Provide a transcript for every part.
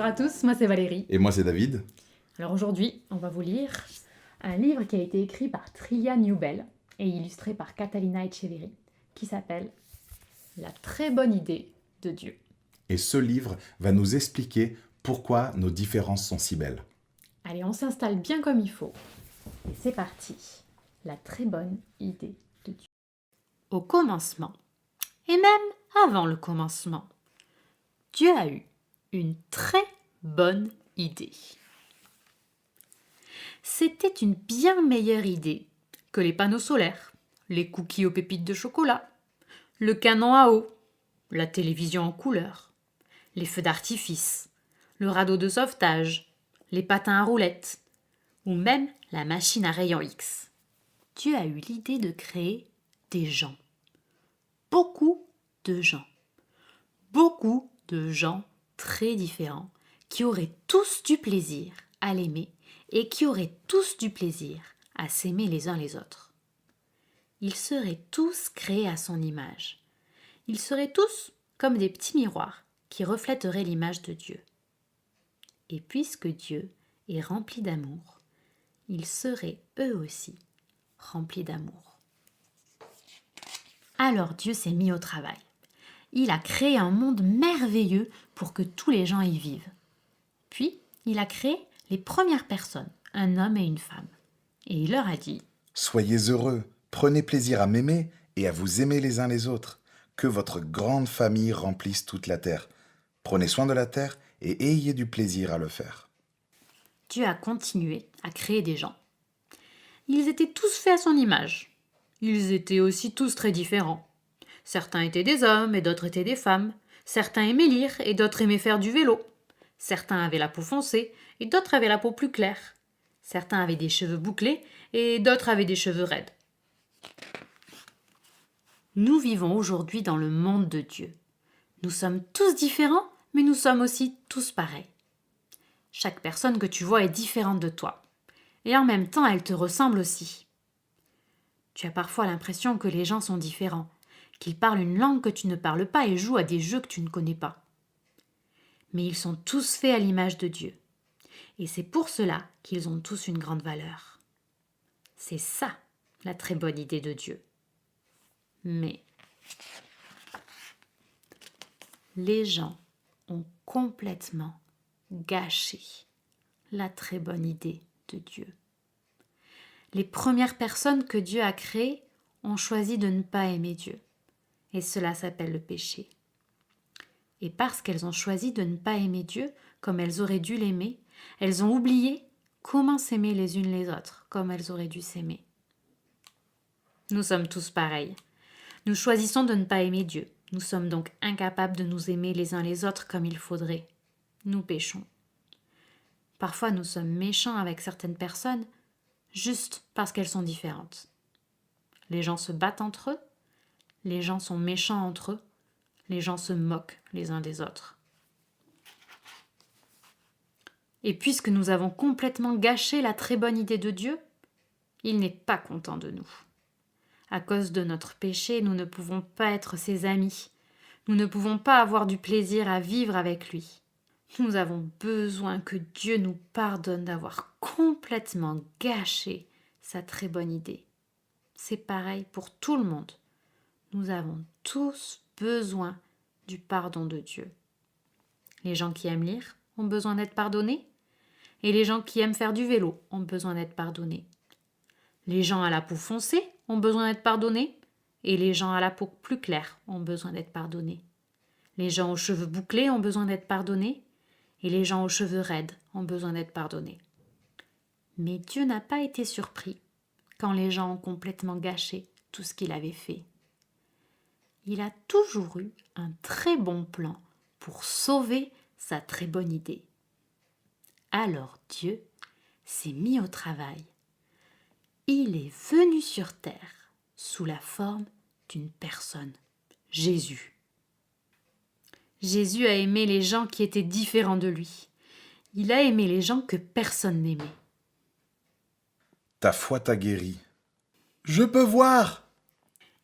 Bonjour à tous, moi c'est Valérie. Et moi, c'est David. Alors aujourd'hui, on va vous lire un livre qui a été écrit par Tria Newbell et illustré par Catalina Echeverri, qui s'appelle La très bonne idée de Dieu. Et ce livre va nous expliquer pourquoi nos différences sont si belles. Allez, on s'installe bien comme il faut. Et c'est parti. La très bonne idée de Dieu. Au commencement, et même avant le commencement, Dieu a eu une très bonne idée. C'était une bien meilleure idée que les panneaux solaires, les cookies aux pépites de chocolat, le canon à eau, la télévision en couleur, les feux d'artifice, le radeau de sauvetage, les patins à roulettes, ou même la machine à rayons X. Dieu a eu l'idée de créer des gens. Beaucoup de gens. Beaucoup de gens très différents qui auraient tous du plaisir à l'aimer et qui auraient tous du plaisir à s'aimer les uns les autres. Ils seraient tous créés à son image. Ils seraient tous comme des petits miroirs qui reflèteraient l'image de Dieu. Et puisque Dieu est rempli d'amour, ils seraient eux aussi remplis d'amour. Alors Dieu s'est mis au travail. Il a créé un monde merveilleux pour que tous les gens y vivent. Puis, il a créé les premières personnes, un homme et une femme. Et il leur a dit « Soyez heureux, prenez plaisir à m'aimer et à vous aimer les uns les autres. Que votre grande famille remplisse toute la terre. Prenez soin de la terre et ayez du plaisir à le faire. » Dieu a continué à créer des gens. Ils étaient tous faits à son image. Ils étaient aussi tous très différents. Certains étaient des hommes et d'autres étaient des femmes. Certains aimaient lire et d'autres aimaient faire du vélo. Certains avaient la peau foncée et d'autres avaient la peau plus claire. Certains avaient des cheveux bouclés et d'autres avaient des cheveux raides. Nous vivons aujourd'hui dans le monde de Dieu. Nous sommes tous différents, mais nous sommes aussi tous pareils. Chaque personne que tu vois est différente de toi. Et en même temps, elle te ressemble aussi. Tu as parfois l'impression que les gens sont différents, qu'ils parlent une langue que tu ne parles pas et jouent à des jeux que tu ne connais pas. Mais ils sont tous faits à l'image de Dieu. Et c'est pour cela qu'ils ont tous une grande valeur. C'est ça, la très bonne idée de Dieu. Mais les gens ont complètement gâché la très bonne idée de Dieu. Les premières personnes que Dieu a créées ont choisi de ne pas aimer Dieu. Et cela s'appelle le péché. Et parce qu'elles ont choisi de ne pas aimer Dieu comme elles auraient dû l'aimer, elles ont oublié comment s'aimer les unes les autres comme elles auraient dû s'aimer. Nous sommes tous pareils. Nous choisissons de ne pas aimer Dieu. Nous sommes donc incapables de nous aimer les uns les autres comme il faudrait. Nous péchons. Parfois nous sommes méchants avec certaines personnes juste parce qu'elles sont différentes. Les gens se battent entre eux. Les gens sont méchants entre eux. Les gens se moquent les uns des autres. Et puisque nous avons complètement gâché la très bonne idée de Dieu, il n'est pas content de nous. À cause de notre péché, nous ne pouvons pas être ses amis. Nous ne pouvons pas avoir du plaisir à vivre avec lui. Nous avons besoin que Dieu nous pardonne d'avoir complètement gâché sa très bonne idée. C'est pareil pour tout le monde. Nous avons tous besoin du pardon de Dieu. Les gens qui aiment lire ont besoin d'être pardonnés et les gens qui aiment faire du vélo ont besoin d'être pardonnés. Les gens à la peau foncée ont besoin d'être pardonnés et les gens à la peau plus claire ont besoin d'être pardonnés. Les gens aux cheveux bouclés ont besoin d'être pardonnés et les gens aux cheveux raides ont besoin d'être pardonnés. Mais Dieu n'a pas été surpris quand les gens ont complètement gâché tout ce qu'il avait fait. Il a toujours eu un très bon plan pour sauver sa très bonne idée. Alors Dieu s'est mis au travail. Il est venu sur terre sous la forme d'une personne, Jésus. Jésus a aimé les gens qui étaient différents de lui. Il a aimé les gens que personne n'aimait. Ta foi t'a guéri. Je peux voir.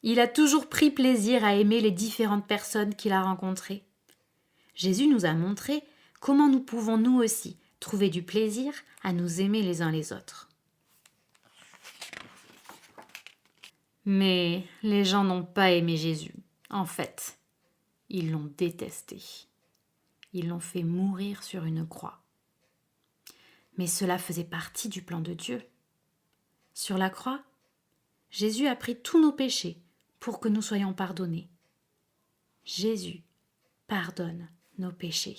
Il a toujours pris plaisir à aimer les différentes personnes qu'il a rencontrées. Jésus nous a montré comment nous pouvons nous aussi trouver du plaisir à nous aimer les uns les autres. Mais les gens n'ont pas aimé Jésus. En fait, ils l'ont détesté. Ils l'ont fait mourir sur une croix. Mais cela faisait partie du plan de Dieu. Sur la croix, Jésus a pris tous nos péchés pour que nous soyons pardonnés. Jésus pardonne nos péchés.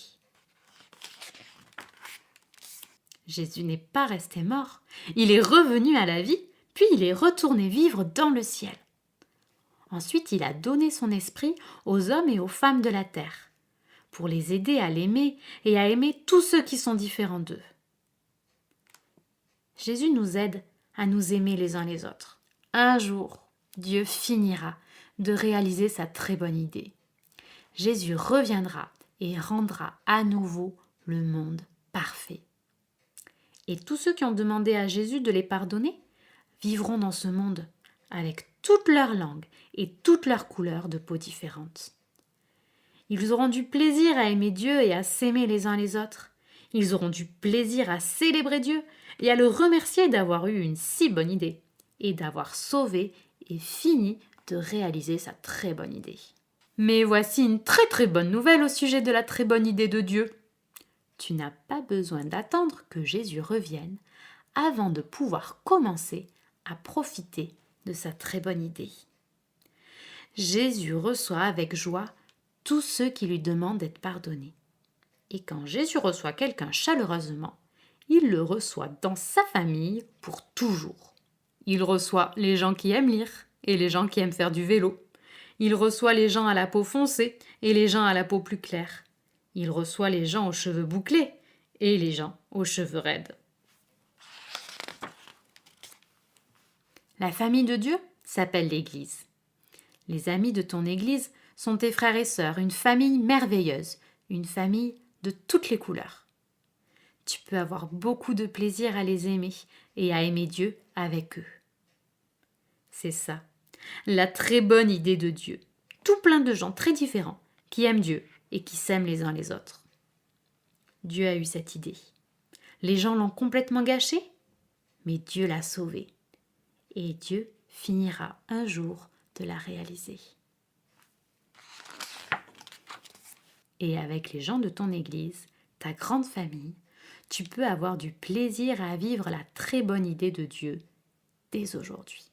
Jésus n'est pas resté mort, il est revenu à la vie, puis il est retourné vivre dans le ciel. Ensuite, il a donné son esprit aux hommes et aux femmes de la terre, pour les aider à l'aimer et à aimer tous ceux qui sont différents d'eux. Jésus nous aide à nous aimer les uns les autres. Un jour, Dieu finira de réaliser sa très bonne idée. Jésus reviendra et rendra à nouveau le monde parfait. Et tous ceux qui ont demandé à Jésus de les pardonner vivront dans ce monde avec toutes leurs langues et toutes leurs couleurs de peau différentes. Ils auront du plaisir à aimer Dieu et à s'aimer les uns les autres. Ils auront du plaisir à célébrer Dieu et à le remercier d'avoir eu une si bonne idée et d'avoir sauvé et fini de réaliser sa très bonne idée. Mais voici une très bonne nouvelle au sujet de la très bonne idée de Dieu. Tu n'as pas besoin d'attendre que Jésus revienne avant de pouvoir commencer à profiter de sa très bonne idée. Jésus reçoit avec joie tous ceux qui lui demandent d'être pardonnés. Et quand Jésus reçoit quelqu'un chaleureusement, il le reçoit dans sa famille pour toujours. Il reçoit les gens qui aiment lire et les gens qui aiment faire du vélo. Il reçoit les gens à la peau foncée et les gens à la peau plus claire. Il reçoit les gens aux cheveux bouclés et les gens aux cheveux raides. La famille de Dieu s'appelle l'Église. Les amis de ton Église sont tes frères et sœurs, une famille merveilleuse, une famille de toutes les couleurs. Tu peux avoir beaucoup de plaisir à les aimer et à aimer Dieu avec eux. C'est ça, la très bonne idée de Dieu. Tout plein de gens très différents qui aiment Dieu et qui s'aiment les uns les autres. Dieu a eu cette idée. Les gens l'ont complètement gâchée, mais Dieu l'a sauvée. Et Dieu finira un jour de la réaliser. Et avec les gens de ton Église, ta grande famille, tu peux avoir du plaisir à vivre la très bonne idée de Dieu dès aujourd'hui.